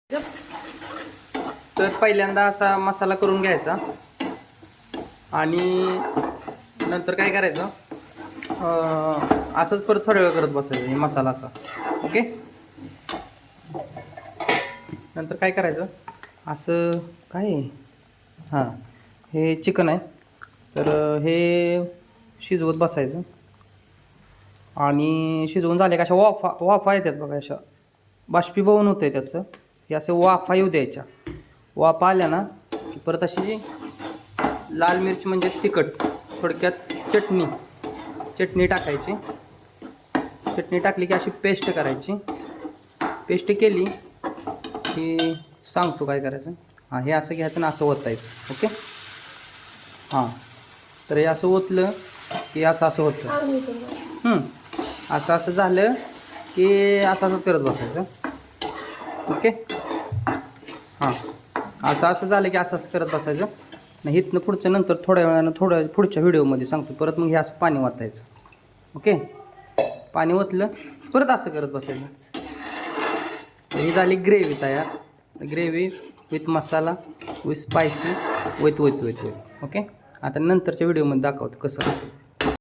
तर पहिल्यांदा असा मसाला करून घ्यायचा आणि नंतर काय करायचं, असंच परत थोड्या वेळ करत बसायचं मसाला असा. ओके. नंतर काय करायचं, असं काय हां, हे चिकन आहे, तर हे शिजवत बसायचं आणि शिजवून झाले का अशा वाफा येतात बघा, अशा बाष्पीभवन होतं आहे त्याचं. हे असं वाफा येऊ द्यायच्या. वाफा आल्या ना की परत अशी लाल मिरची म्हणजे तिखट, थोडक्यात चटणी टाकायची. चटणी टाकली की अशी पेस्ट करायची. पेस्ट केली की सांगतो काय करायचं. हां, हे असं घ्यायचं ना असं ओतायचं. ओके. हां, तर हे असं ओतलं की असं होतं. असं झालं की असंच करत बसायचं. ओके. हां, असं झालं की असं करत बसायचं. नाही इथनं पुढच्या नंतर थोड्या वेळानं पुढच्या व्हिडिओमध्ये सांगतो. परत मग हे असं पाणी ओतायचं. ओके. पाणी ओतलं परत असं करत बसायचं. ही झाली ग्रेव्ही तयार. Gravy with masala with spicy with. Okay. आता नंतरच्या व्हिडिओमध्ये दाखवतो कसं.